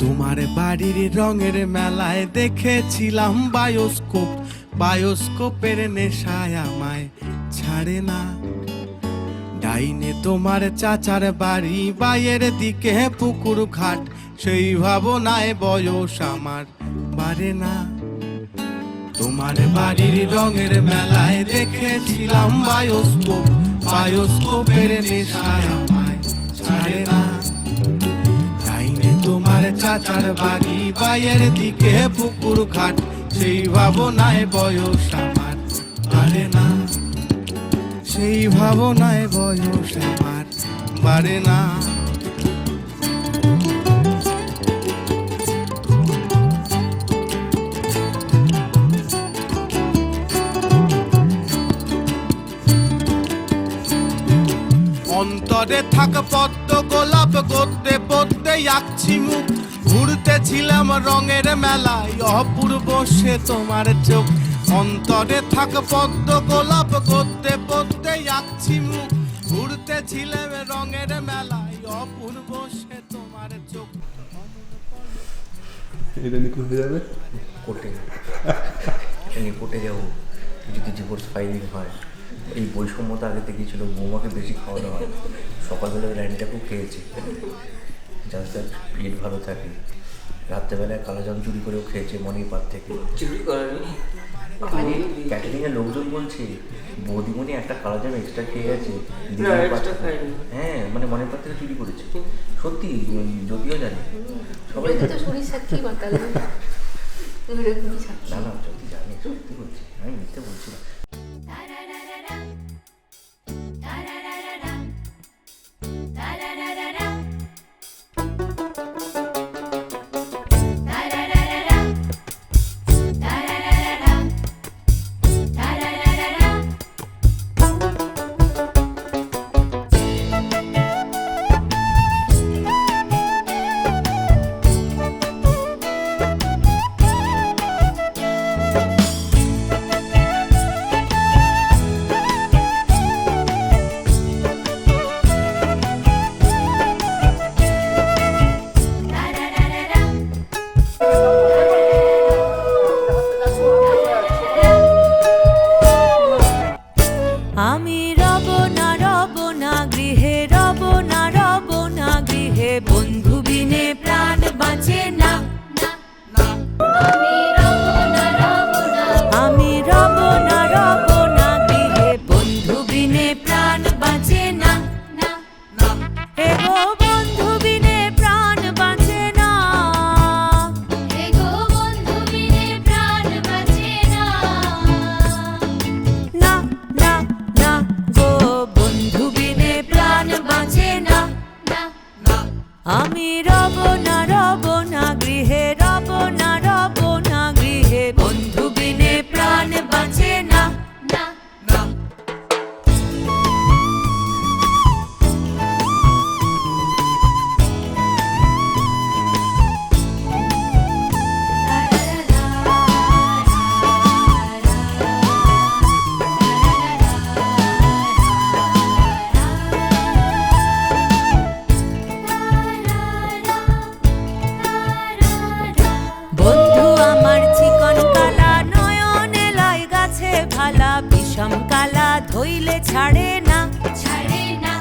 তোমার বাড়ির রঙের মেলায় দেখেছিলাম বায়োস্কোপ, বায়োস্কোপের নেশায় আমায় ছাড়ে না। ডাইনে তোমার চাচার বাড়ি, বাইয়ের দিকে পুকুর ঘাট, সেই ভাবনায় বয়স আমার বাড়ে না। তোমার বাড়ির রঙের মেলায় দেখেছিলাম বায়োস্কোপ, বায়োস্কোপের নেশায় আমায় ছাড়ে না। তোমার চাচার বাড়ি, বাইয়ের দিকে পুকুর ঘাট, সেই ভাবনায় বয়স আমার বাড়ে না, সেই ভাবনায় বয়স আমার বাড়ে না। অন্তরে থাক পদ্ম গোলাপ, গদ্যে পদ্মে আঁকছি মুখ, ঘুরতেছিলাম রঙের মেলায়, অপূর্ব সে তোমার চোখ। অন্তরে থাক পদ্ম গোলাপ, গদ্যে পদ্মে আঁকছি মুখ, ঘুরতেছিলাম রঙের মেলায়, অপূর্ব সে তোমার চোখ। এটা নিয়ে হয়ে যাবে কোর্টে, কোর্টে যাবো যদি ডিভোর্স ফাইলিং হয়। এই বৈষম্যতা আগে থেকেই ছিল, বৌমাকে বেশি খাওয়ানো হয়, সকালবেলায় রান্নাটা খুব খেয়েছি যাতে পেট ভালো থাকে। রাত্রেবেলায় কালোজাম চুরি করেও খেয়েছে মনির পাত থেকে। চুরি করেনি ক্যাটারিংয়ের লোকজন বলছে বৌদিমণি একটা কালোজাম এক্সট্রা খেয়ে গেছে। হ্যাঁ, মানে মনির পাত থেকে চুরি করেছে, সত্যি, যদিও জানি সবাই। না না, যদি জানি, সত্যি বলছি, আমি মিথ্যে বলছি না। আমি রব না গৃহে, রব না গৃহে, বন্ধু বিনে প্রাণ বাঁচে না। আমি রব না গৃহে, বন্ধু বিনে প্রাণ বাঁচে না। এগো বন্ধু বিনে প্রাণ বাঁচে না, এগো বন্ধু বিনে প্রাণ বাঁচে না। না না না গো, বন্ধু বিনে প্রাণ বাঁচে না। আমি রব না গৃহে, রব না গৃহে, বন্ধু বিনে প্রাণ বাঁচে না। বন্ধু আমার চিকন কালা, নয়নে লাই গাছে ভালা, বিষম কালা ধইলে ছাড়ে না। ছাড়ে না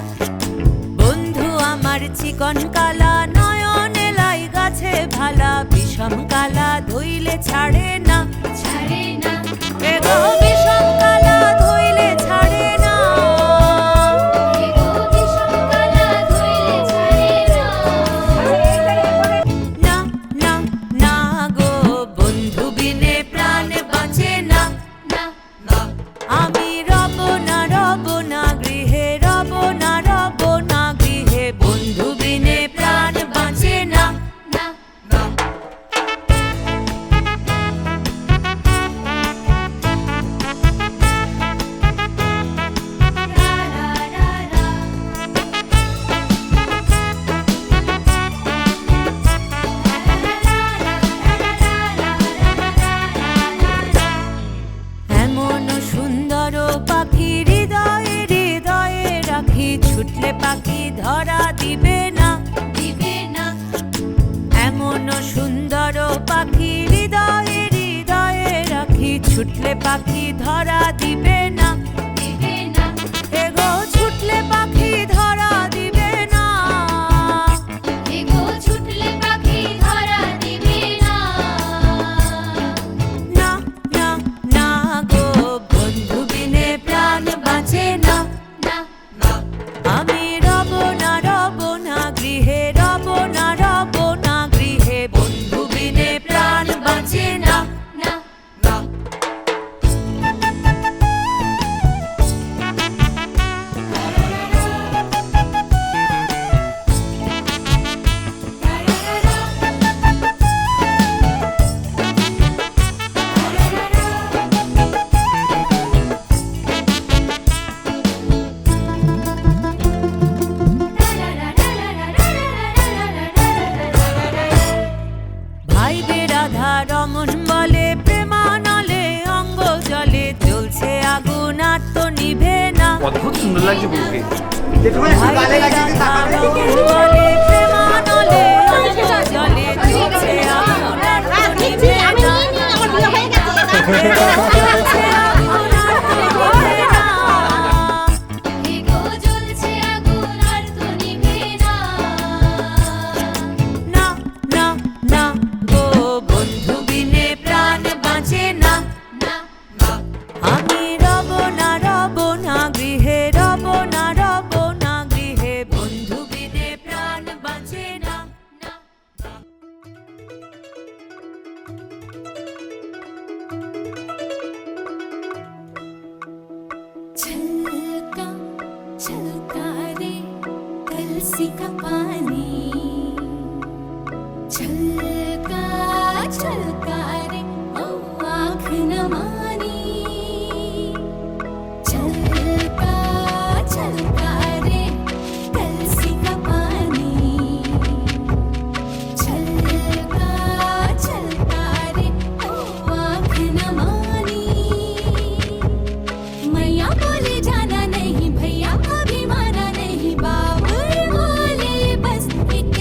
বন্ধু আমার তোমার চিকন কালা নয়নে লাই গাছে ভালা বিষম কালা ধইলে ছাড়ে না ছাড়ে না এগো বিষম কালা ধইলে ছাড়ে না এগো বিষম কালা ধইলে ছাড়ে না না না গো বন্ধু বিনে প্রাণ বাঁচে না না আমি রব না গৃহে রব না গৃহে বন্ধু বিনে প্রাণ বাঁচে না না এমন সুন্দর পাখি হৃদয়ে হৃদয়ে রাখি ছুটলে পাখি ধরা দিবে না দিবে না এমন সুন্দর পাখি হৃদয়ে হৃদয়ে রাখি ছুটলে পাখি ধরা দিবে না দিবে না এগো ছুটলে পাখি ধরা দিবে না এগো ছুটলে পাখি ধরা দিবে না না না না গো বন্ধু বিনে প্রাণ বাঁচে না না আমি রব না গৃহে রব না গৃহে বন্ধু বিনে প্রাণ বাঁচে না না ভাই বেরাধা রমন বলে প্রেমানলে অঙ্গ জলে জ্বলছে আগুন আর তো নিভে না অদ্ভুত সুন্দর লাগছে বউকে। ভাই বেরাধা রমন বলে প্রেমানলে অঙ্গ জলে জ্বলছে আগুন আর তো নিভে না জ্বলছে আগুন আর তো নিভে না এগো জ্বলছে আগুন আর তো নিভে না না না না গো বন্ধু বিনে প্রাণ বাঁচে না না আমি রব না গৃহে রব না গৃহে বন্ধু বিনে প্রাণ বাঁচে না छलका छलका रे कलसी का पानी छलका छलका रे ओ आँख न मानी छलका छलका रे कलसी का पानी छलका छलका रे ओ आँख न मानी मैया बोले जाना नहीं भैया अभी माना नहीं बाबुल बोले बस एक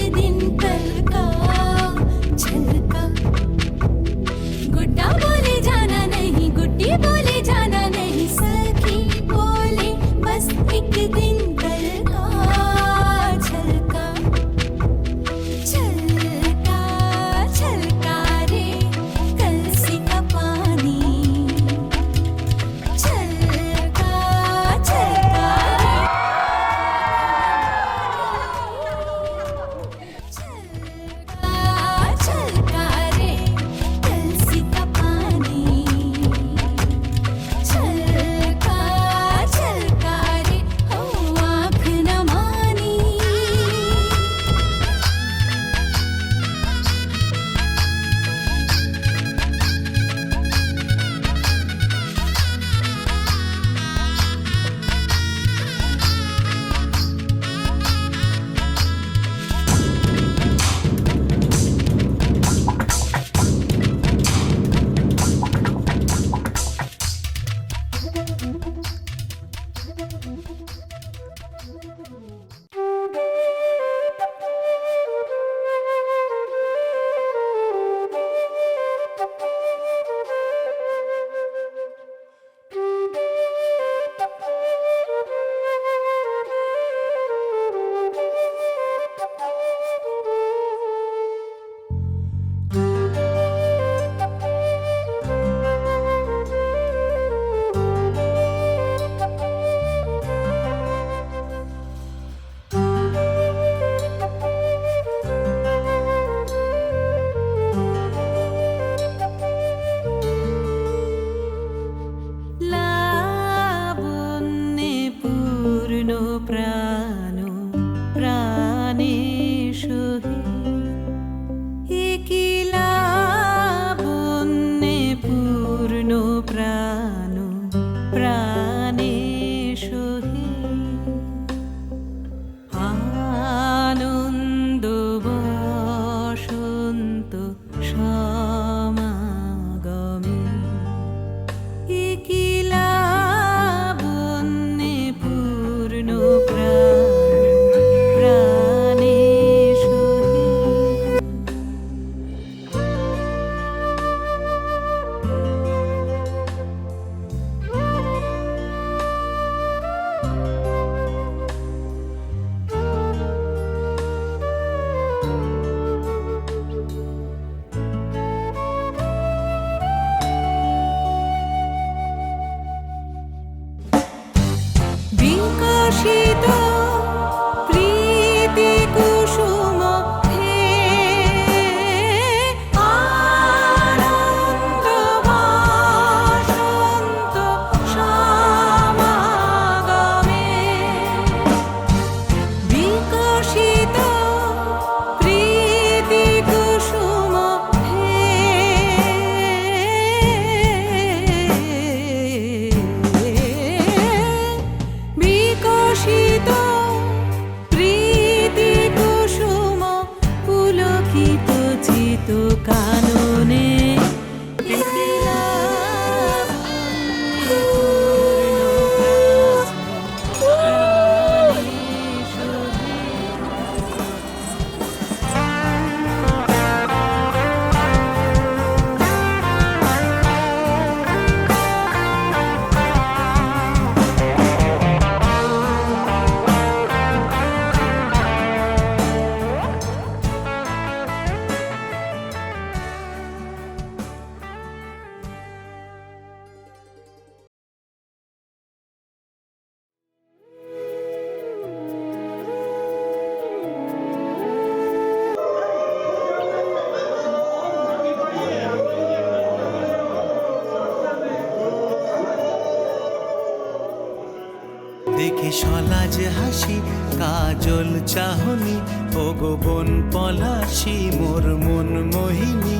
সলাজ হাসি কাজল চাহনি ও গো বন পলাশি মোর মন মোহিনী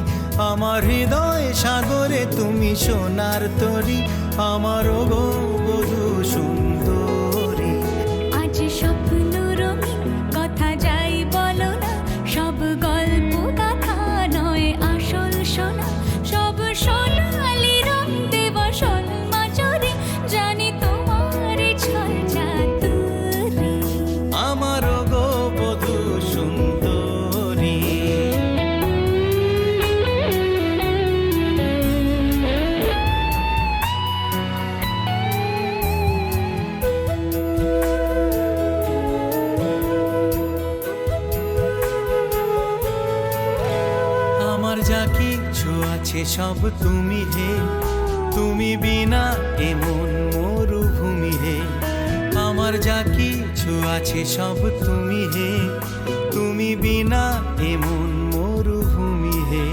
আমার হৃদয় সাগরে তুমি সোনার তরী আমার ও গো বধূ সুন্দরী আজ স্বপ্ন রঙিন কথা যাই বলো না সব গল্প কথা নয় আসল শোনা সব সোনালি রং দেব সোল মাঝরে জানি তোমার ছল চাতুরি আমার ও গো বধূ সুন্দরী আমার যা কিছু আছে সব তুমি হে তুমি বিনা এমন মরুভূমি হে আমার যা কিছু আছে সব তুমি হে তুমি বিনা এমন মরুভূমি হে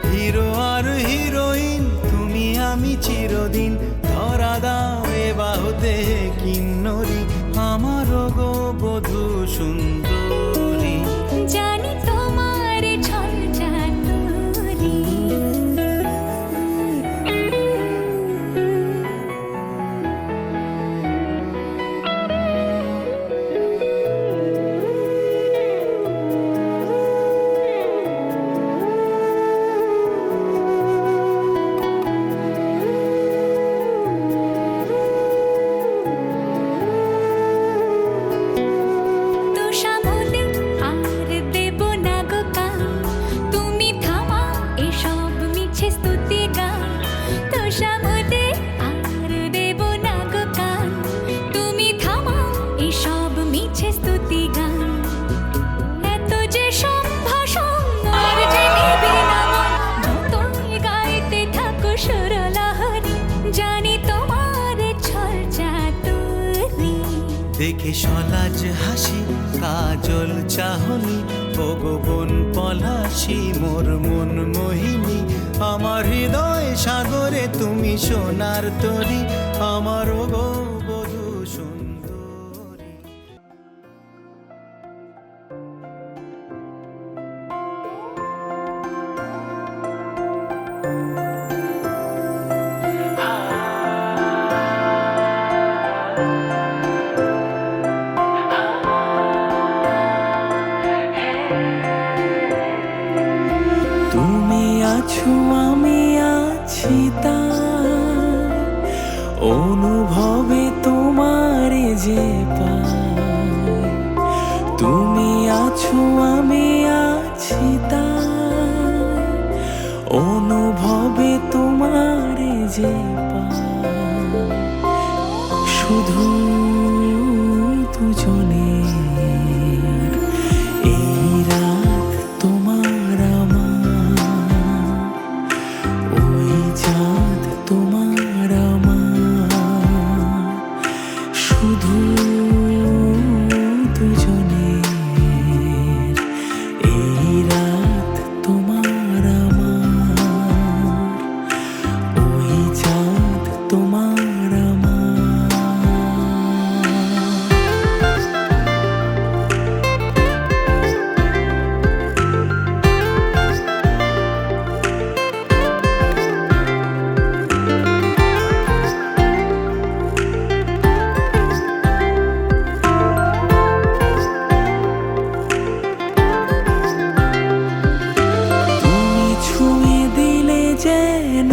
হিরো আর হিরোইন তুমি আমি চিরদিন ধরা দাও এ বাহুতে কিন্নরি আমার গো বধূ সুন্দরী জানি তোমার ছল চাতুরি তোষামোদে আর দেব না গো গান তুমি থামাও এসব মিছে স্তুতি গান তোষামোদে আর দেব না গো গান তুমি থামাও এসব মিছে স্তুতি গান এত যে সম্ভাষণ আর যে নিবে না মন যতই গাইতে থাকো সুরলহরী জানি তোমার ছল চাতুরি দেখে সলাজ হাসি কাজল চাহনি ও গো বন পলাশি মোর মন মোহিনী আমার হৃদয় সাগরে তুমি সোনার তরী আমার ও গো বধূ সুন্দরী তুমি আছো আমি আছি তাই অনুভবে তোমারে যে পাই তুমি আছো আমি আছি তাই অনুভবে তোমারে যে পাই শুধু দুজনের এই রাত তোমার আমার ওই চাঁদ তোমার আমার শুধু দুজনের এই রাত তোমার আমার ওই চাঁদ তোমার আমার তুমি ছুঁয়ে দিলে যেন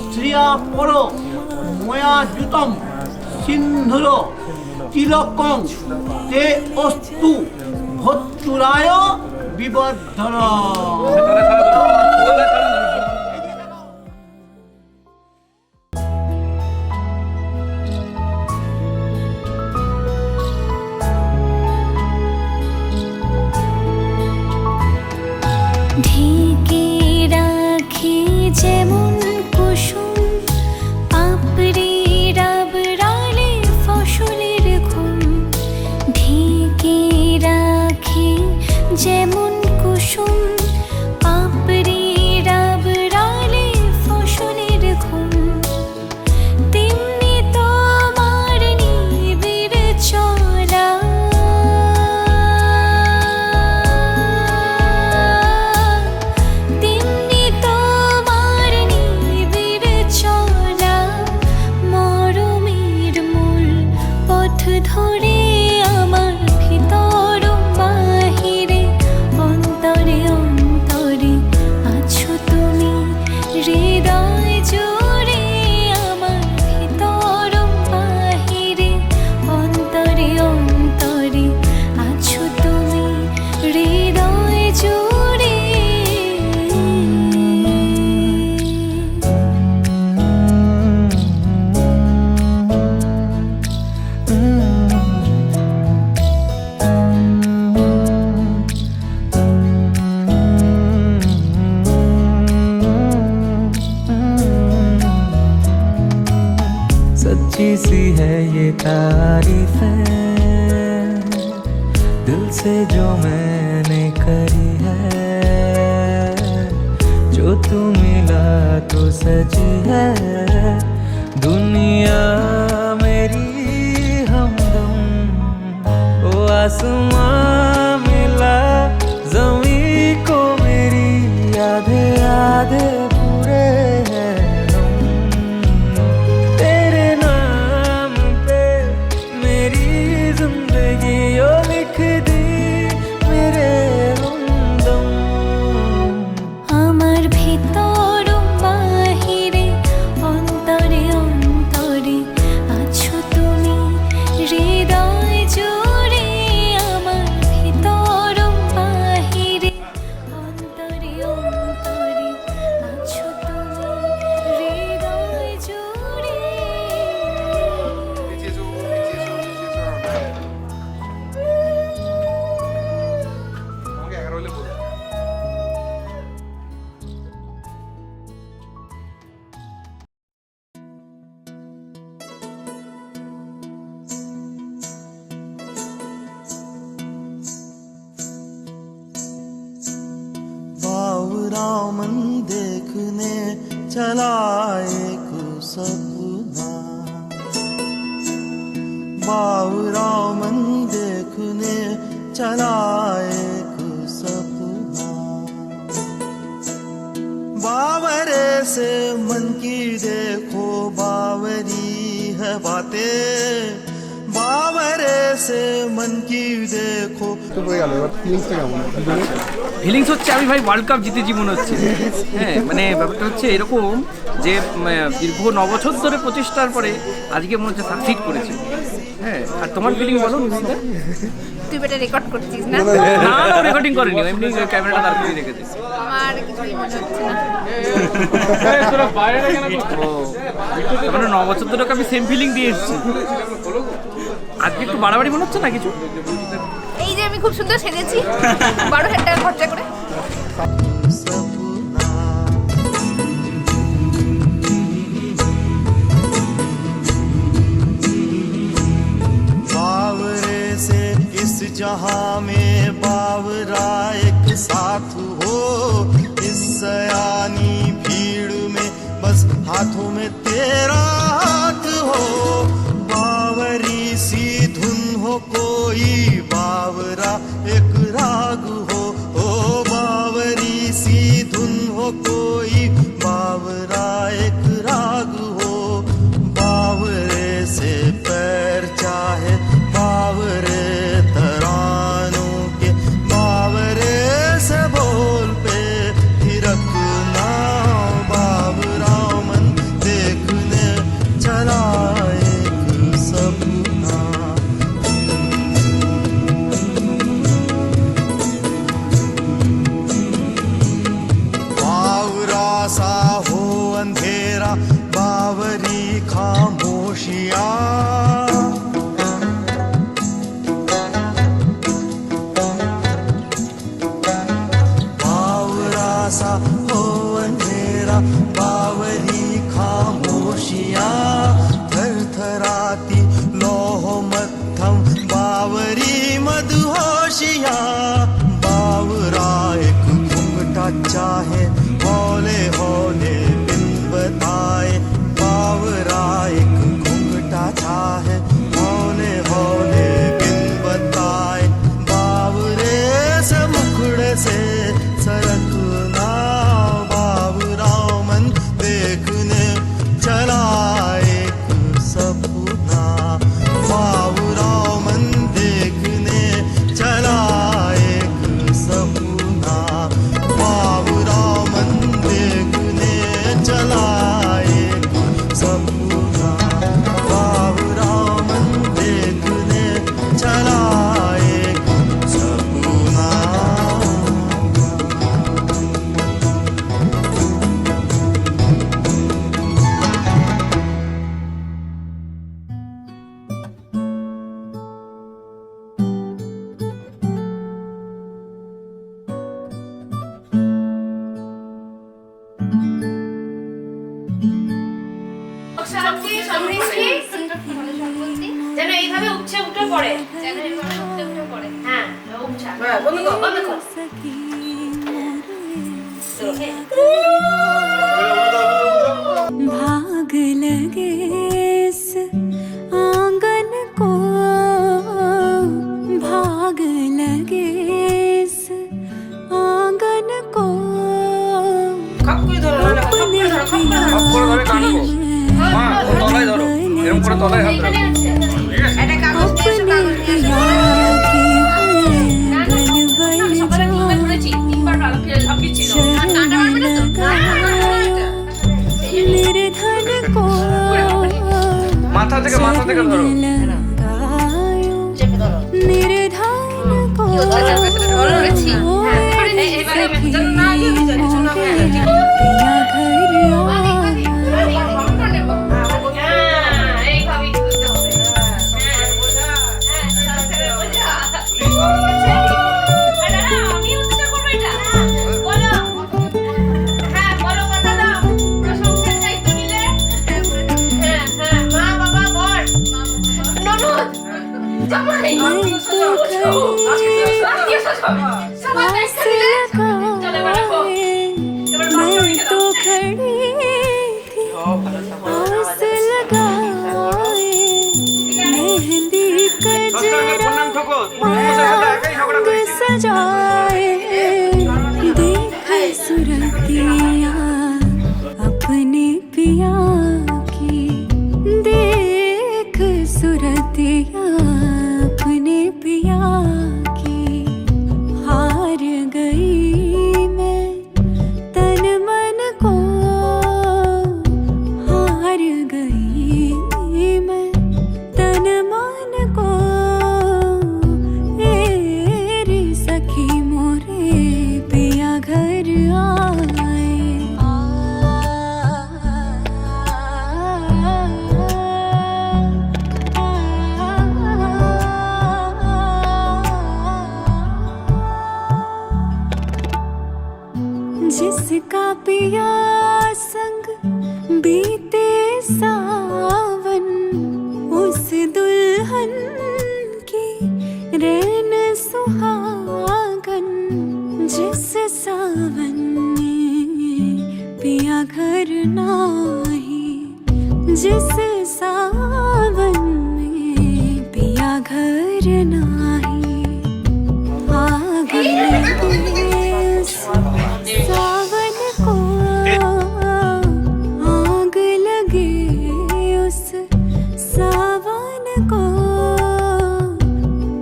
শ্রিয়া পর ময়া জুতম সিন্ধুর তিলকং তে অস্তু ভৎসুরায় বিবর্ধন ঢেকে রাখি যেমন কুসুম পাপড়ি ডাবরালে ফসলের ঘুম ঢেকে রাখি যেমন কুসুম পাপড়ি ধরে আমার ভিতর বাহিরে অন্তরে অন্তরে আছো তুমি হৃদয় জুড়ে আমার ভিতর বাহিরে অন্তরে অন্তরে আছো তুমি হৃদয় জুড়ে सच्ची सी है ये तारीफ है दिल से जो मैंने करी है जो तू मिला तो सची है दुनिया मेरी हमदम ओ आसमां मिला जमी को मेरी आधे आधे पूरे हैं तेरे नाम पे मेरी जिंदगी ओ लिख दी मेरे हमदम আমার ভিতর বাহিরে অন্তরে অন্তরে আছো তুমি হৃদয় জুড়ে আমার ভিতর বাহিরে অন্তরে অন্তরে আছো তুমি হৃদয় জুড়ে बावरा मन देखने चला एक सपना बावरा मन देखने चला एक सपना बावरे से मन की देखो बावरी है बातें बावरे से मन की देखो ফিলিংস হচ্ছে আমি ভাই ওয়ার্ল্ড কাপ জিতেছি মনে হচ্ছে। হ্যাঁ মানে ব্যাপারটা হচ্ছে এরকম যে দীর্ঘ 9 বছর ধরে প্রচেষ্টার পরে আজকে মনে হচ্ছে সাকসিড করেছে। হ্যাঁ আর তোমার ফিলিং বলো নিবেদিতা? তুই বেটা রেকর্ড করছিস না? না না রেকর্ডিং করিনি, এমনি ক্যামেরাটা দাঁড় করিয়ে রেখেছি। আমার কিছুই মনে হচ্ছে না। ও তারপরে 9 বছর ধরে আমি সেম ফিলিং দিয়ে এসেছি। আজকে একটু বাড়াবাড়ি মনে হচ্ছে না কিছু? এই যে আমি খুব সুন্দর সেজেছি 12,000 টাকা খরচা করে। सपना बावरे से इस जहां में बावरा एक साथ हो इस सयानी भीड़ में बस हाथों में तेरा हाथ हो बावरी सी धुन हो कोई बावरा एक राग हो ओ बावरी सी धुन हो कोई बावरा एक राग हो बावरे से पैर चाहे बावरे तरानों के बावरे से बोल पे थिरकना बावरा मन देखने चला एक सपना बावरा सा পড়ে চ্যানেল উঠে উঠে পড়ে হ্যাঁ উঠা বন্ধ কর भाग लगे इस आंगन को भाग लगे इस आंगन को अपने पिया মা তলায় ধরো এরকম করে তলায় হাত রাখো এটা কাগজ নিয়ে এসো কাগজ নিয়ে এসো সকালে তিনবার করেছি তিনবার ঝাঁপিয়েছিল আর কাঁটা মারবে না তো निर्धन को মাথা থেকে ধরো চেপে ধরো निर्धन को ধরেছি এবারে মেজাজ না দিয়ে জানি শোনা হয়ে গেছে पिया घर এইভাবেই করতে হবে হ্যাঁ বোঝা হ্যাঁ বোঝা আমি উত্তর করবো এটা বলো হ্যাঁ বলো কথা দাও সংসার দায়িত্ব নিলে হ্যাঁ মা বাবা বর ননদ জামাই সবাই দায়িত্ব নিলে চলে বেড়াবো এবার বাসা রেখে দাও तो खड़ी थी आस लगाए मेहंदी कजरा रंग सजाए देख सुरतिया अपने पिया की देख सुरतिया अपने पिया की हार गई मैं तन मन को हार गई मैं तन मन को रे सखी मोरे पिया घर आए जिसका पिया संग बीते सावन उस दुल्हन की रैन सुहागन जिस सावन में पिया घर नाही जिस सावन में पिया घर नाही आग लगे उस सावन को आग लगे उस सावन को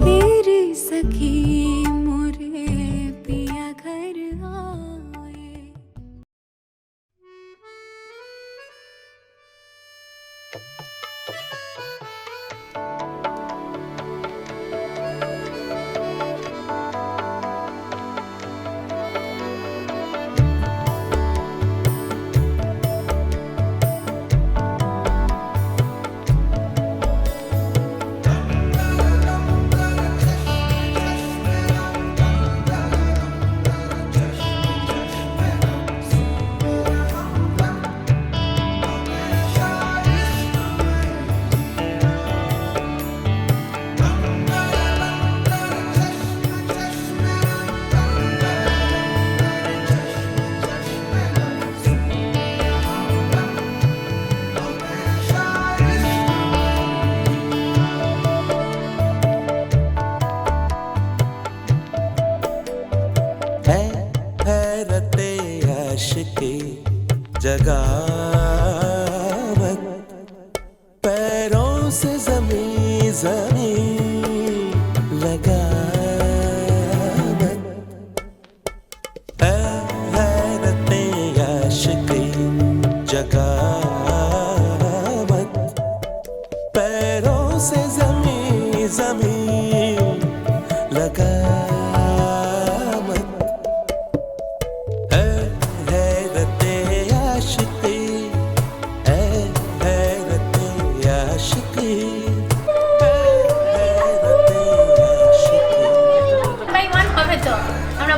तेरी सखी मोरे पिया घर आए हैरते आशिकी जगावत पैरों से जमीन जमीन लगावत हैरते आशिकी जगावत पैरों से जमीन जमीन लगावत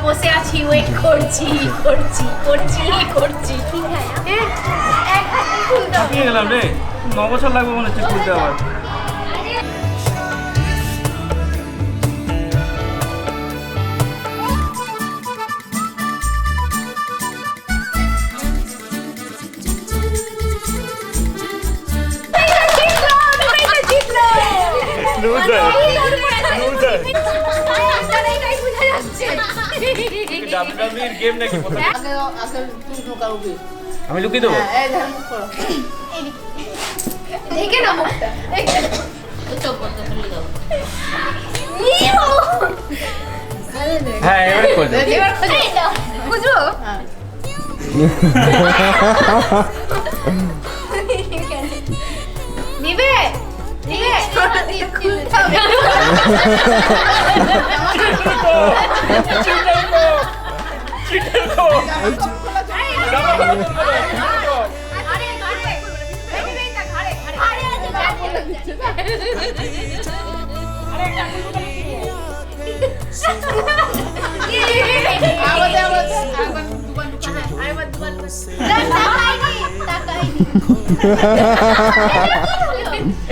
বসে আছি ওয়েট করছি করছি করছি করছি এক হাতে খুলতে হবে গেলাম রে 9 বছর লাগবে মনে হচ্ছে খুলতে আবার গেম নাকি আমি লুকিয়ে দেবো দেখে না মুখটা চোখ বন্ধ করে দাও হ্যাঁ এবার খোঁজো এবার খুঁজবো নিবে নিবে খুলতে হবে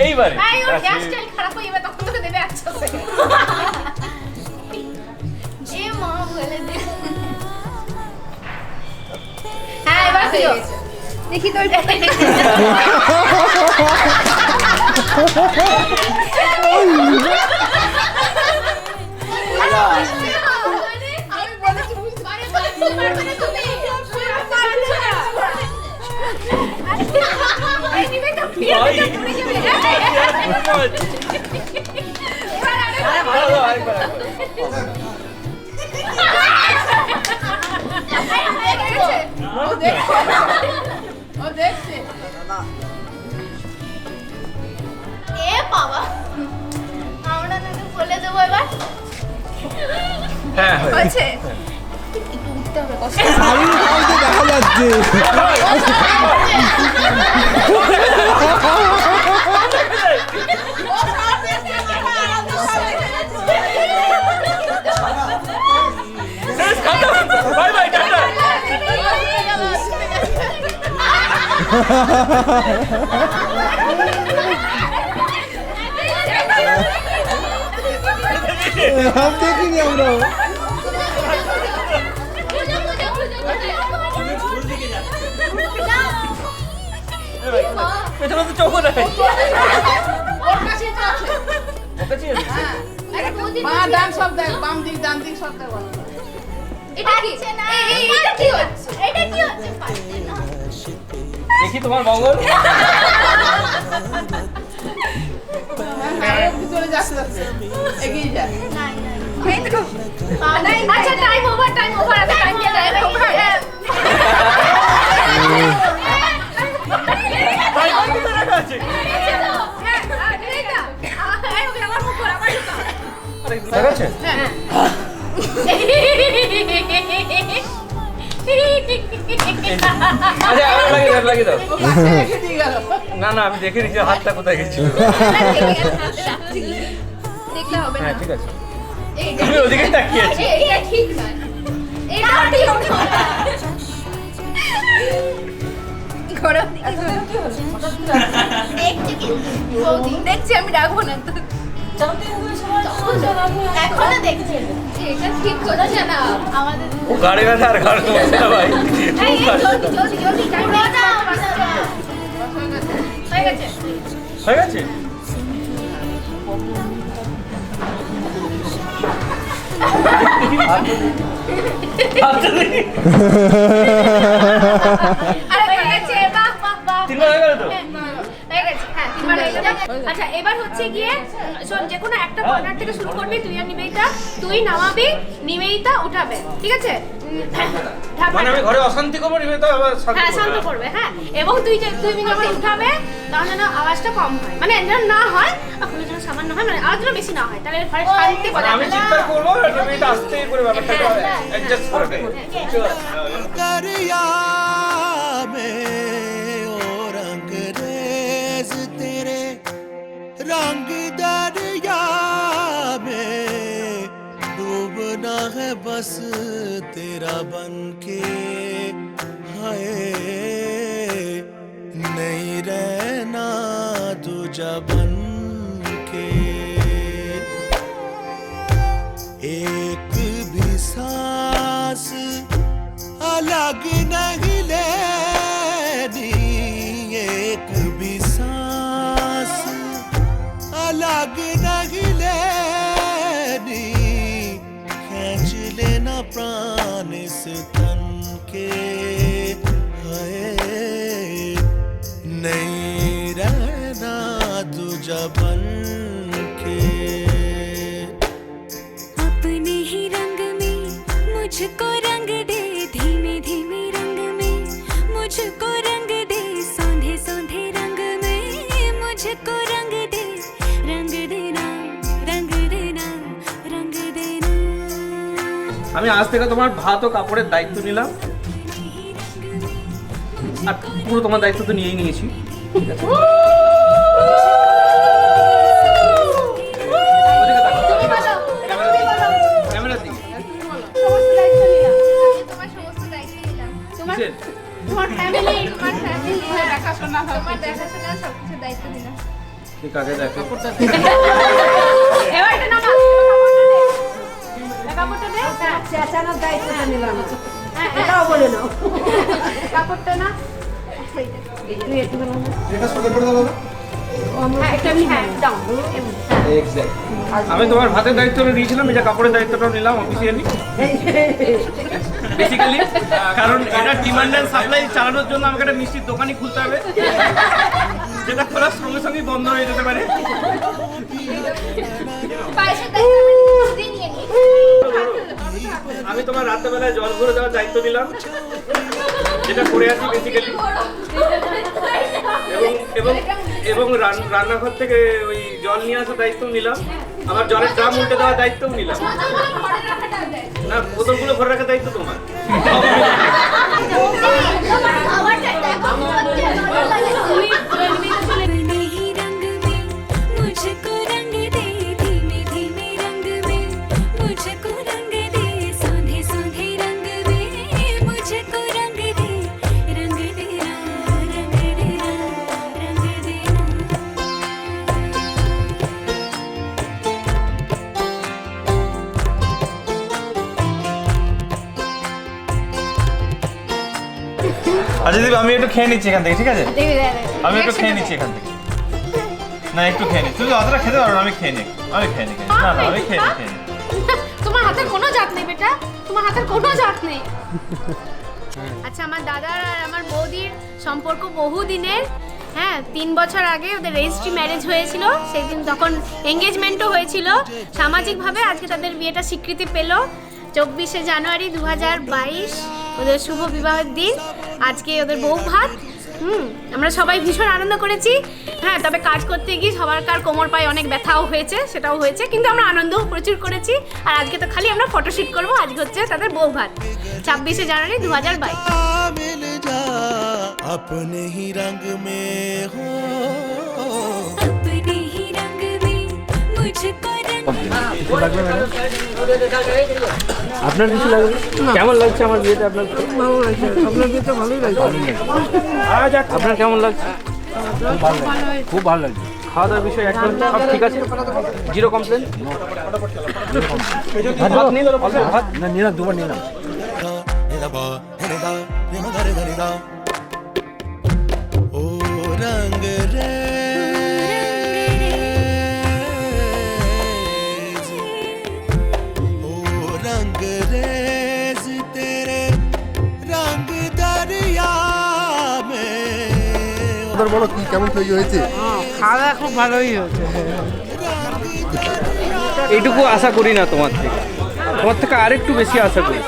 এইবারে খারাপ হয়ে যাবে তখন তোকে দেবে আচ্ছা এ মা বলে দে হ্যাঁ এবার দেখি তোর আমি বলেছি বুঝতে পারবে না তুমি আরে নিবে তো ফিরে পড়ে যাবে আরে ভালো ও দেখছে এ বাবা আমরা নাকি বলে দেবো এবার হ্যাঁ হয়েছে একটু উঠতে হবে কষ্ট দেখা যাচ্ছে বাই বাই টাটা দেখিনি আমরা পেছনে তো চোখ নাই ওর কাছে আছে ওকে চিনি মা ডান সব দেখ বাম দিক ডান দিক সব দেখ এটা কি এটা কি হচ্ছে এটা কি হচ্ছে পাচ্ছে না দেখি তোমার মঙ্গল চলে যাচ্ছে এগিয়ে যা আচ্ছা টাইম ওভার টাইম দিয়ে টাইম ওভার ঠিক আছে আচ্ছা আমার লাগিয়ে দাও না না আমি দেখে নিচ্ছি হাতটা কোথায় গেছিল দেখলে হবে না হ্যাঁ ঠিক আছে তুমি ওদিকে তাকিয়ে আছি এটা ঠিক নয় এটা ঠিক নয় ঘোড়া দেখছি কি দেখছি আমি রাখবো না তো এখনো দেখছি এটা ঠিক করে জানা আমাদের ও গাড়ি গাড়ি আর গাড়ি না ভাই এই জলদি জলদি টাইম না হয়ে গেছে হয়ে গেছে আরে হয়ে গেছে বাহ বাহ বাহ তিনবার হয়ে গেল তো হয়ে গেছে হ্যাঁ তিনবার হয়ে গেছে আচ্ছা এবার হচ্ছে গিয়ে শোন যে কোনো একটা কর্নার থেকে শুরু করবি তুই আর নিবেদিতা তুই নামাবি নিবেদিতা উঠাবে ঠিক আছে মানে আমি ঘরে অশান্তি করবো নিবেদিতা আবার হ্যাঁ শান্ত করবে হ্যাঁ এবং তুই যখন উঠাবে তখন যেন আওয়াজটা কম হয় মানে যেন না হয় আপনার যেন সামান্য হয় মানে আওয়াজ যেন বেশি না হয় তাহলে ঘরে শান্তি বজায় আমি চিৎকার করবো আর নিবেদিতা আস্তে করে ব্যাপারটা অ্যাডজাস্ট করবে दरिया में ओ रंगरेज तेरे रंग दरिया में डूबना है बस तेरा बन के हाय नहीं रहना तुझा बन के एक भी सांस अलग नहीं लेनी एक भी सांस अलग नहीं जा बन के अपने ही रंग में मुझको रंग दे धीमे धीमे रंग में मुझको रंग दे सौंधे सौंधे रंग में मुझको रंग दे रंग देना रंग देना रंग देना আমি আজ থেকে তোমার ভাত ও কাপড়ের দায়িত্ব নিলাম, আর পুরো তোমার দায়িত্ব তো নিয়েই নিয়েছি। ঠিক আছে? ওদিকে তাকাও, ক্যামেরার দিকে। তোমার সমস্ত দায়িত্ব নিলাম। কিসের? তোমার ফ্যামিলি দেখাশোনা সবকিছু দায়িত্ব দিলাম। ঠিক আছে, দেখো। এবার এটা নামা। কাপড়টা দে। চেঁচানোর দায়িত্বটা নিলাম। হ্যাঁ, এটাও বলে নাও। কাপড়টা না। তুই একটু বলো না। হ্যাঁ, এটা আমি হ্যাঁ দাও। আমি তোমার ভাতের দায়িত্বটা দিয়েছিলাম, এটা কাপড়ের দায়িত্বটাও নিলাম অফিসিয়ালি। বেসিক্যালি কারণ এটা ডিমান্ড অ্যান্ড সাপ্লাই চালানোর জন্য আমাকে একটা মিষ্টির দোকানই খুলতে হবে, যেটা খোলার সঙ্গে সঙ্গেই বন্ধ হয়ে যেতে পারে। পায়েসের দায়িত্ব আমি নিজেই নিয়ে নিই। আমি তোমার রাত্রেবেলায় জল ভরে দেওয়ার দায়িত্ব নিলাম, যেটা করে আছি বেসিক্যালি। এবং এবং রান্নাঘর থেকে ওই জল নিয়ে আসার দায়িত্ব নিলাম, আবার জলের ড্রাম উল্টে দেওয়ার দায়িত্বও নিলাম। না, বোতলগুলো ভরে রাখার দায়িত্ব তোমার। अपने ही रंग में मुझको रंग दे धीमे धीमे रंग में मुझको रंग दे सौंधे सौंधे रंग में मुझको रंग दे रंग देना रंग देना रंग देना আচ্ছা দীপ, আমি একটু খেয়ে নিচ্ছি এখান থেকে, ঠিক আছে? আমি একটু খেয়ে নিচ্ছি এখান থেকে। না, একটু খেয়ে নিচ্ছি। তুমি অতটা খেতে পারো না, আমি খেয়ে নিই। আমি খেয়ে নিই। না না, আমি খেয়ে নিই। তোমার হাতের কোনো জাত নেই বেটা, তোমার হাতের কোনো জাত নেই। আচ্ছা, আমার দাদার আর আমার বৌদির সম্পর্ক বহু দিনের। হ্যাঁ, 3 বছর আগে ওদের রেজিস্ট্রি ম্যারেজ হয়েছিল, সেই দিন তখন এঙ্গেজমেন্টও হয়েছিল। সামাজিকভাবে আজকে তাদের বিয়েটা স্বীকৃতি পেল। 24শে জানুয়ারি 2022 ওদের শুভ বিবাহের দিন। আজকে ওদের বউ ভাত। আমরা সবাই ভীষণ আনন্দ করেছি। হ্যাঁ, তবে কাজ করতে গিয়ে সবারকার কোমর পায়ে অনেক ব্যথাও হয়েছে, সেটাও হয়েছে, কিন্তু আমরা আনন্দও প্রচুর করেছি। আর আজকে তো খালি আমরা ফটোশুট করবো। আজকে হচ্ছে তাদের বউ ভাত, 26শে জানুয়ারি 2022। मिल जा अपने ही रंग में हो अपने ही रंग में मुझको रंग আপনার কিছু লাগবে? কেমন লাগছে আমার বিয়েতে? আপনার ভালো লাগছে, আপনার বিয়েতে ভালোই লাগছে। আপনার কেমন লাগছে? খুব ভালো লাগছে। খাওয়া দাওয়ার বিষয় একদম সব ঠিক আছে, জিরো কমপ্লেন। ভাত নিন, অল্প ভাত। না, নিলাম, দুবার নিলাম। ओ रंग रेज ओ रंग रेज तेरे रंग दरिया में বলো কি কেমন তৈরি হয়েছে? খাওয়া দাওয়া খুব ভালোই হয়েছে। এইটুকু আশা করি না তোমার থেকে, তোমার থেকে আরেকটু বেশি আশা করি।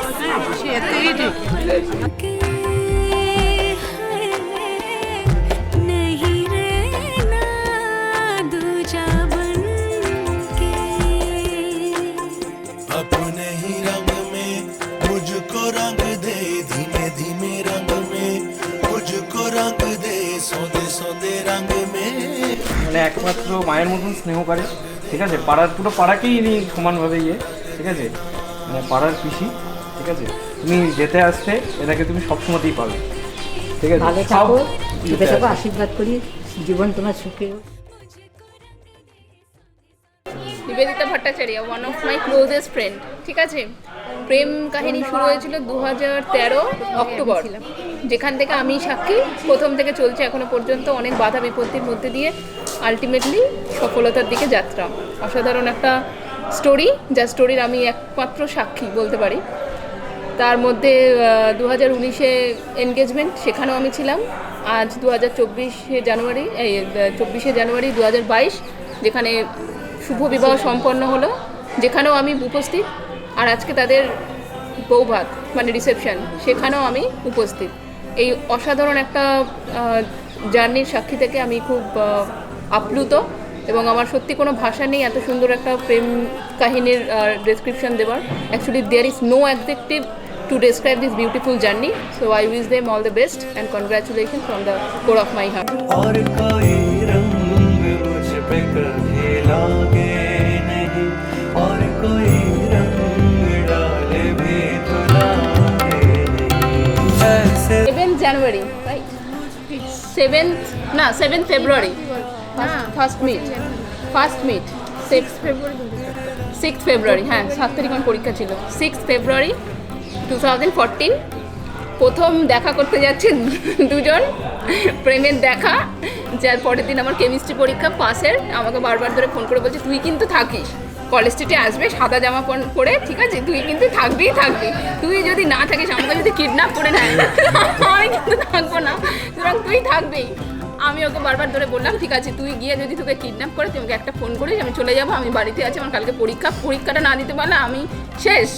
नहीं रहना दूजा बन के अपने ही रंग में मुझको रंग दे धीमे धीमे रंग में मुझको रंग दे सौदे सौदे रंग में মানে একমাত্র মায়ের মতন স্নেহ করে, ঠিক আছে? পাড়ার পুরো পাড়াকেই ইনি সমানভাবে ঠিক আছে? মানে পাড়ার পিসি, ঠিক আছে? তুমি যেতে আসতে এটাকে তুমি সবসময়তেই পাবে, ঠিক আছে? ভালো থাকো, সুখে থাকো, আশীর্বাদ করি, জীবন তোমার সুখে হোক। Nivedita Bhattacharya, one of my closest friend, ঠিক আছে? প্রেম কাহিনী শুরু হয়েছিল 2013 অক্টোবর, যেখান থেকে আমি সাক্ষী। প্রথম থেকে চলছে এখনো পর্যন্ত, অনেক বাধা বিপত্তির মধ্যে দিয়ে আলটিমেটলি সফলতার দিকে যাত্রা। অসাধারণ একটা স্টোরি, যা স্টোরির আমি একমাত্র সাক্ষী বলতে পারি। তার মধ্যে 2019-এ এনগেজমেন্ট, সেখানেও আমি ছিলাম। আজ 24শে জানুয়ারি 2022, যেখানে শুভ বিবাহ সম্পন্ন হলো, যেখানেও আমি উপস্থিত। আর আজকে তাদের বৌভাত মানে রিসেপশন, সেখানেও আমি উপস্থিত। এই অসাধারণ একটা জার্নির সাক্ষী থেকে আমি খুব আপ্লুত, এবং আমার সত্যি কোনো ভাষা নেই এত সুন্দর একটা প্রেম কাহিনীর ডেসক্রিপশন দেওয়ার। Actually there is no adjective to describe this beautiful journey. So I wish them all the best and congratulations from the core of my heart. और कोई रंग मुझ पे कभी लागे नहीं, और कोई रंग डाले भी तो लागे नहीं। ऐसे 7th January, right? 7th February. First meet. 6th February, হ্যাঁ 7 তারিখ আমার পরীক্ষা ছিল। 6th February 2014 প্রথম দেখা করতে যাচ্ছেন দুজন, প্রেমের দেখা। যার পরের দিন আমার কেমিস্ট্রি পরীক্ষা পাসের, আমাকে বারবার ধরে ফোন করে বলছে তুই কিন্তু থাকিস, কলেজ স্ট্রিটে আসবে সাদা জামা পরে, ঠিক আছে তুই কিন্তু থাকবি, তুই যদি না থাকিস আমাকে যদি কিডন্যাপ করে নেয় আমি কিন্তু থাকবো না, সুতরাং তুই থাকবেই। আমি ওকে বারবার ধরে বললাম ঠিক আছে তুই গিয়ে যদি তোকে কিডন্যাপ করে তুই আমাকে একটা ফোন করিস, আমি চলে যাবো, আমি বাড়িতে আছি, আমার কালকে পরীক্ষাটা না দিতে পারলে আমি শেষ,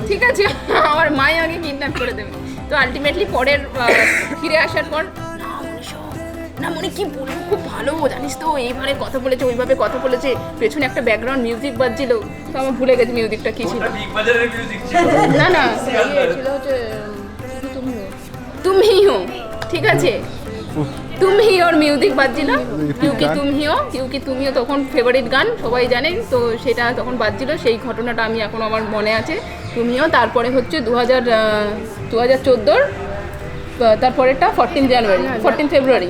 ঠিক আছে আমার মাই আমাকে কিডন্যাপ করে দেবে। তো আলটিমেটলি পরের ফিরে আসার পর না মনে কি বলবো, খুব ভালো জানিস তো, এইভাবে কথা বলেছে ওইভাবে কথা বলেছে, পেছনে একটা ব্যাকগ্রাউন্ড মিউজিক বাজছিল, তো আমার ভুলে গেছি মিউজিকটা কী ছিল। না ছিল হচ্ছে তুমিও, ঠিক আছে তুমি ওর মিউজিক বাজছিল, কিউকি তুমিও তখন ফেভারিট গান সবাই জানে, তো সেটা তখন বাজছিল, সেই ঘটনাটা আমি এখন আমার মনে আছে। তুমিও, তারপরে হচ্ছে 2014 তারপরেরটা 14 ফেব্রুয়ারি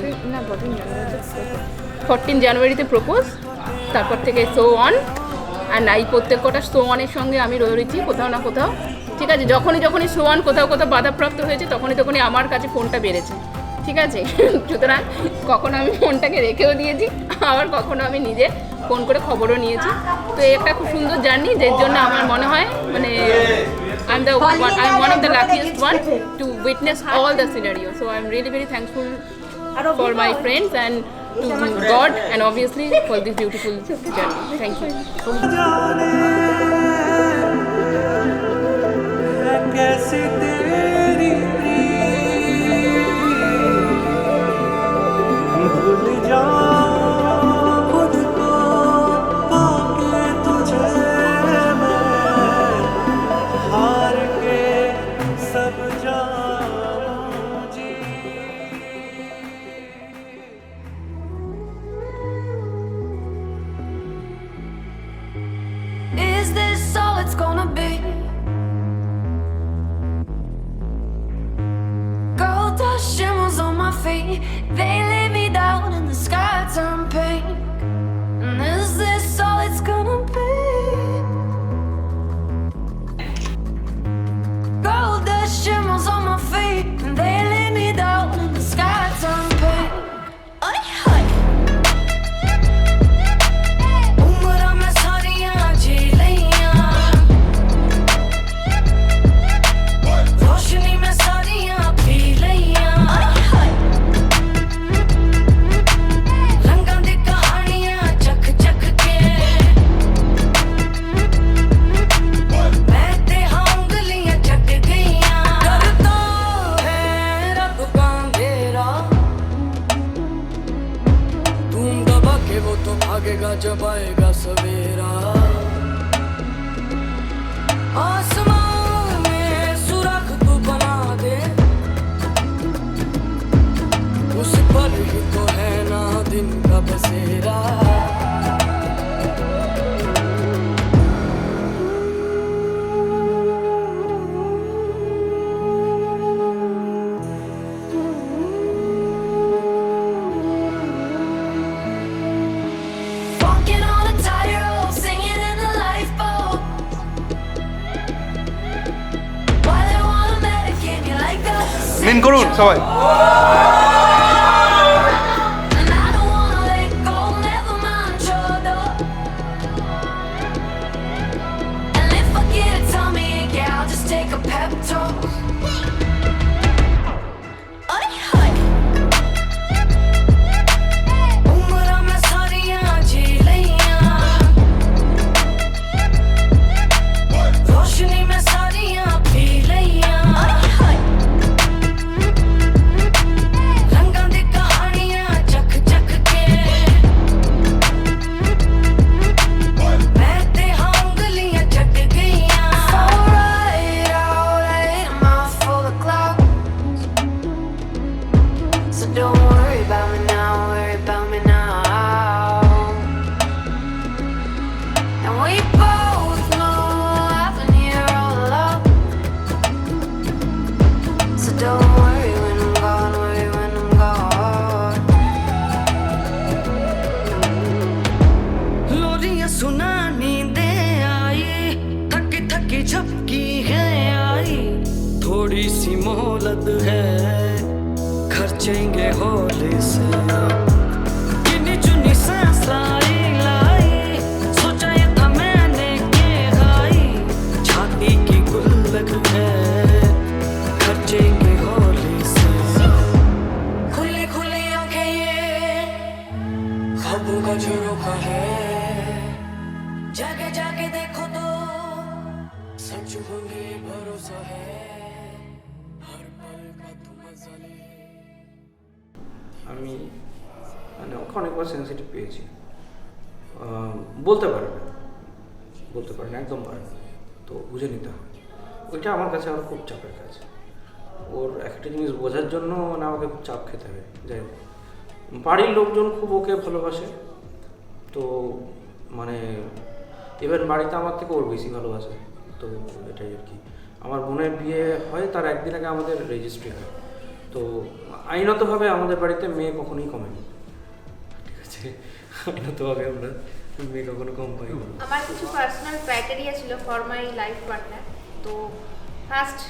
14 জানুয়ারিতে প্রপোজ, তারপর থেকে সো অন। আর এই প্রত্যেক কটা সো অনের সঙ্গে আমি রয়েছি কোথাও না কোথাও, ঠিক আছে যখনই সো অন কোথাও বাধাপ্রাপ্ত হয়েছে তখনই আমার কাছে ফোনটা বেড়েছে, ঠিক আছে। সুতরাং কখনো আমি ফোনটাকে রেখেও দিয়েছি, আবার কখনো আমি নিজে ফোন করে খবরও নিয়েছি। তো এই একটা খুব সুন্দর জার্নি, যার জন্য আমার মনে হয় মানে I'm one of the luckiest one to witness all the scenario. So I'm really very thankful for my friends and to God and obviously for this beautiful journey. Thank you. कैसी तेरी भूल जाऊं खुद को पाके तुझे मैं, हार के सब जाऊं जी। Is this all it's gonna be? Gold dust shimmers on my feet, they lay me down and the sky turn pink. And is this all it's gonna be? Gold dust shimmers on my feet, and they lay me down and the sky turn pink. Ay, ay. Umra mein sariyan jheliyan, roshni mein sariyan pee liyan. Ay, ay. Rangan di kahaniyan chak chak ke, main te ungaliyan chak gayiyan. Karta hai rab ka andhera, तुम दबा के वो तो भागेगा जब आएगा सवेरा। आसमान में सुराख तू बना दे, उस पर ही तो है ना दिन का बसेरा। Walking on a tightrope, singing in the lifeboat. Why they wanna medicate me like that? মিন করুন সবাই। And I don't wanna let go, never mind your door. And if I get a tummy ache, yeah, I'll just take a pep सी मोहलत है खर्चेंगे होली से गिनी चुनी सांस लाई लाई सोचा ये था मैंने के खाई छाती की गुल्लक है खर्चेंगे होली से खुली खुली आंखें ये ख्वाबों का झरोखा है जाके जाके देखो तो सच होंगे भरोसा है हर पल का तुम मजा ले আমি মানে ওকে অনেকবার সেন্সিটিভ পেয়েছি, বলতে পারে না একদম পারে না, তো বুঝে নিতে হয়। ওইটা আমার কাছে আমার খুব চাপের কাজ। ওর একটা জিনিস বোঝার জন্য মানে আমাকে খুব চাপ খেতে হবে। যাই হোক, বাড়ির লোকজন খুব ওকে ভালোবাসে, তো মানে এবার বাড়িতে আমার থেকে ওর বেশি ভালোবাসে, তো এটাই আর কি। আমার বোনের বিয়ে হয় তার একদিন আগে আমাদের রেজিস্ট্রি হয়, তো আইনতভাবে আমাদের বাড়িতে মেয়ে কখনোই কমেনি, ঠিক আছে? আইনতভাবে আমরা মেয়ে কখনো কম পাই না। আমার কিছু পার্সোনাল ক্রাইটেরিয়া ছিল ফর মাই লাইফ পার্টনার। তো ফার্স্ট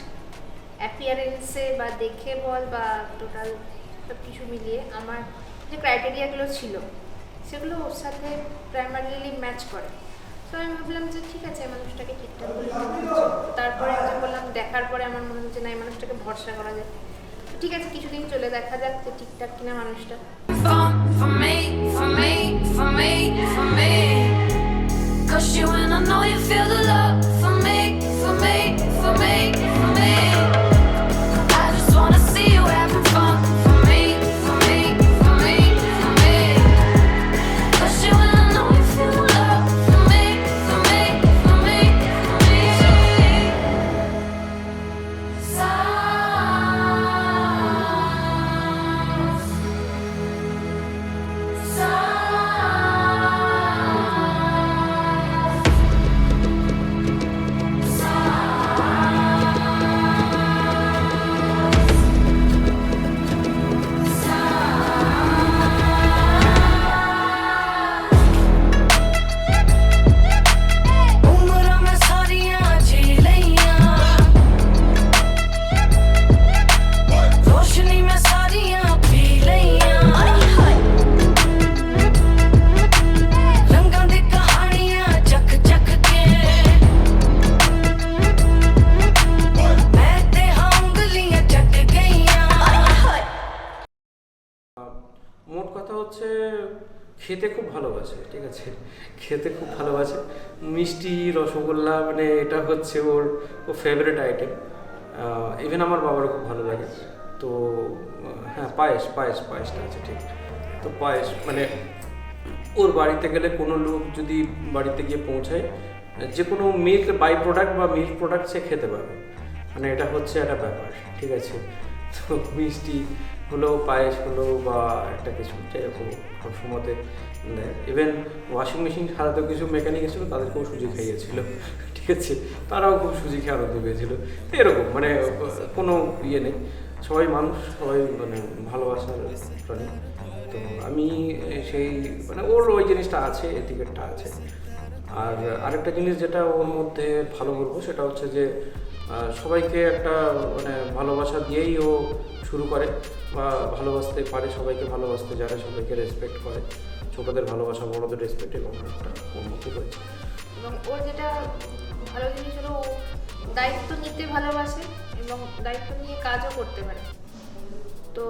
অ্যাপিয়ারেন্সে বা দেখে বল বা টোটাল সব কিছু মিলিয়ে আমার যে ক্রাইটেরিয়াগুলো ছিল সেগুলো ওর সাথে প্রাইমারিলি ম্যাচ করে। তো আমি ভাবলাম যে ঠিক আছে, এই মানুষটাকে ঠিকঠাক করে তারপরে আমি বললাম, দেখার পরে আমার মনে হচ্ছে না এই মানুষটাকে ভরসা করা যায়। ঠিক আছে, কিছুদিন চলে দেখা যাক যে ঠিকঠাক কিনা মানুষটা। For me, for me, for me, for me. 'Cause you and I know you feel the love for me, for me, for me, for me. I just wanna see you having fun for me, for me, for me, for me. 'Cause you and I know you feel the love for me, for me, for me, for me. उम्र में सारियां जी लियां रोशनी में सारियां P लियां रंगां दी कहानियां चक चक के मैं ते उंगलियां चट गईयां। মোট কথা হচ্ছে খেতে খুব ভালোবাসে, ঠিক আছে? খেতে খুব ভালোবাসে, মিষ্টি রসগোল্লা মানে এটা হচ্ছে ওর ফেভারিট আইটেম। ইভেন আমার বাবারও খুব ভালো লাগে। তো হ্যাঁ, পায়েসটা আছে, ঠিক। তো পায়েস মানে ওর বাড়িতে গেলে কোনো লোক যদি বাড়িতে গিয়ে পৌঁছায়, যে কোনো মিল্ক বাই প্রোডাক্ট বা মিল্ক প্রোডাক্ট সে খেতে পারবে, মানে এটা হচ্ছে একটা ব্যাপার, ঠিক আছে? তো মিষ্টি হলো, পায়েস হলো বা একটা কিছু এরকম সবসময়তে দেয়। ইভেন ওয়াশিং মেশিন সারাতে কিছু মেকানিক এসেছিলো, তাদেরকেও সুজি খাইয়েছিল, ঠিক আছে? তারাও খুব সুজি খেয়ে আনন্দ পেয়েছিল। তো এরকম মানে কোনো ইয়ে নেই, সবাই মানুষ, সবাই মানে ভালোবাসার প্রাণী। তো আমি সেই মানে ওর ওই জিনিসটা আছে, এটিকেটটা আছে। আর আরেকটা জিনিস যেটা ওর মধ্যে ভালো বলবো সেটা হচ্ছে যে সবাইকে একটা মানে ভালোবাসা দিয়েই ও শুরু করে বা ভালোবাসতে পারে, সবাইকে ভালোবাসতে জানে, সবাইকে রেসপেক্ট করে, ছোটদের ভালোবাসা, বড়দের রেসপেক্ট, এবং একটা উন্নতি হয়েছে। এবং ওর যেটা ভালো জিনিস হলো ও দায়িত্ব নিতে ভালোবাসে এবং দায়িত্ব নিয়ে কাজও করতে পারে। তো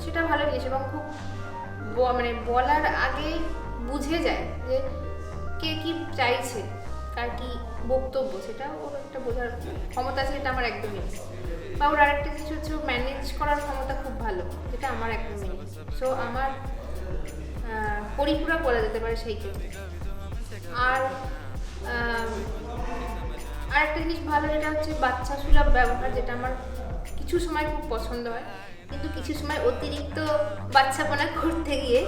সেটা ভালো জিনিস, এবং খুব মানে বলার আগে বুঝে যায় যে কে কি চাইছে, কার কি বক্তব্য, সেটা ওর একটা বোঝার ক্ষমতা আছে, যেটা আমার একদমই নেই। বা ওর আরেকটা জিনিস হচ্ছে ও ম্যানেজ করার ক্ষমতা খুব ভালো, যেটা আমার একদমই নেই। সো আমার পরিপূরক বলা যেতে পারে সেই ক্ষেত্রে। আর আরেকটা জিনিস ভালো যেটা হচ্ছে বাচ্চা সুলভ ব্যবহার, যেটা আমার কিছু সময় খুব পছন্দ হয়, কিন্তু কিছু সময় অতিরিক্ত বাচ্চাপনা করতে গিয়ে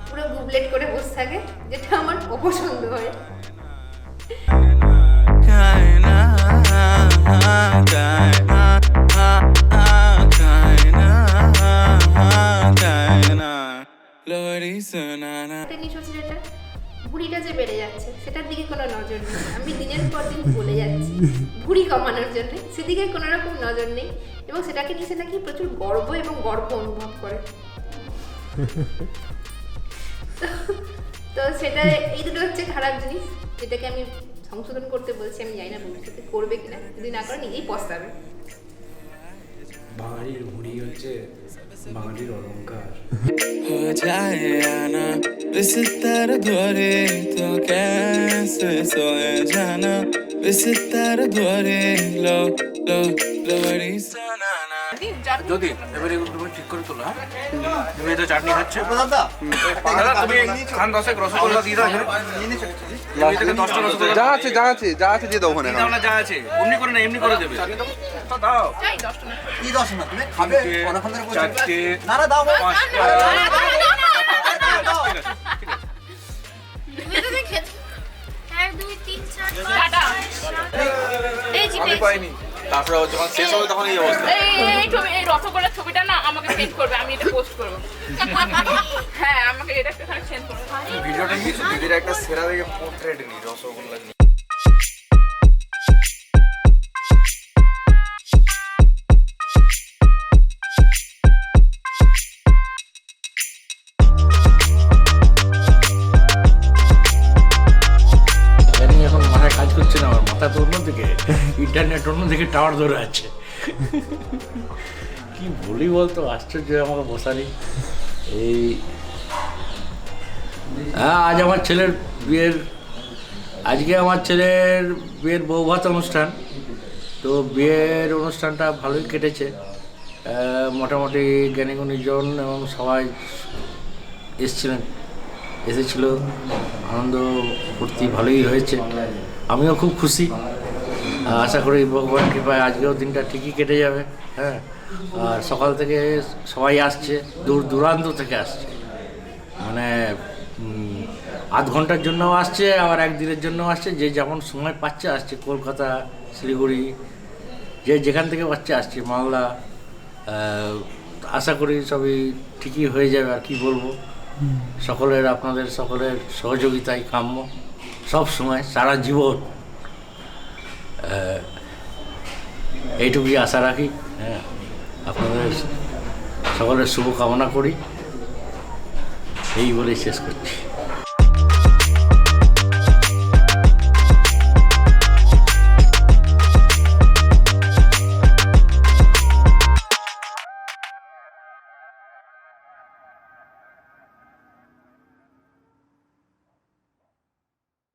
পুরো গুবলেট করে বসে থাকে, যেটা আমার অপছন্দ হয়। জিনিস হচ্ছে যেটা ভুঁড়িটা যে বেড়ে যাচ্ছে সেটার দিকে কোনো নজর নেই। আমি দিনের পর দিন বলে যাচ্ছি ভুঁড়ি কমানোর জন্য, সেদিকে কোনো রকম নজর নেই এবং সেটাকে নিয়ে সে নাকি প্রচুর গর্ব এবং গর্ব অনুভব করে। তো সেটা এই দুটো হচ্ছে খারাপ জিনিস, যেটাকে আমি সংশোধন করতে বলছি। আমি জানি না ভবিষ্যতে করবে কিনা, যদি না করে নিজেই পস্তাবে। বাঙালির ভুঁড়ি হচ্ছে বাঙালির অলংকার। हो जाए आना बिस्तर द्वारे तो कैसे सोए जाना बिस्तर द्वारे लो लो लोरी सनाना যদি এবারে তুমি ঠিক করে তোলা, তুমি তো চাটনি খাচ্ছে দাদা, তুমি খান 10 রসগোল্লা দিয়ে দাও। যা আছে দিয়ে দাও ওখানে। যা আছে অমনি করে না, এমনি করে দেবে। দাও কি 10 না তুমি খাবে অনেকক্ষণ ধরে বলছো। চারটে না না দাও, 5টা। আমি পাইনি, তারপরে যখন শেষ হবে তখন এই অবস্থা। এই রসগোল্লার ছবিটা না আমাকে সেন্ড করবে, আমি এটা পোস্ট করবো। হ্যাঁ, আমাকে এটা একটুখানি সেন্ড করবে। ভিডিওটা নিয়েছো দিদির একটা সেরা দেখে পোর্ট্রেট নি রসগোল্লা নিয়ে। এখন মাথায় কাজ করছে না, আমার মাথা তো অন্যদিকে, ইন্টারনেট অন্যদিকে টাওয়ার ধরে আছে। কি বলি বলতো, আশ্চর্য আমাকে বসানি। এই আজ আমার ছেলের বিয়ের, আজকে আমার ছেলের বিয়ের বৌভাত অনুষ্ঠান। তো বিয়ের অনুষ্ঠানটা ভালোই কেটেছে, মোটামুটি জ্ঞানীগুণীজন এবং সবাই এসেছিল, আনন্দ ফুর্তি ভালোই হয়েছে। আমিও খুব খুশি, আশা করি ভগবান কৃপায় আজকেও দিনটা ঠিকই কেটে যাবে। হ্যাঁ, আর সকাল থেকে সবাই আসছে, দূর দূরান্ত থেকে আসছে, মানে আধ ঘন্টার জন্যও আসছে, আবার একদিনের জন্যও আসছে, যে যেমন সময় পাচ্ছে আসছে। কলকাতা, শিলিগুড়ি, যে যেখান থেকে পাচ্ছে আসছে, মালদা। আশা করি সবই ঠিকই হয়ে যাবে। আর কি বলবো, সকলের, আপনাদের সকলের সহযোগিতাই কাম্য সব সময়, সারা জীবন। এইটুকুই আশা রাখি। হ্যাঁ, আপনাদের সকলের শুভকামনা করি, এই বলেই শেষ করছি।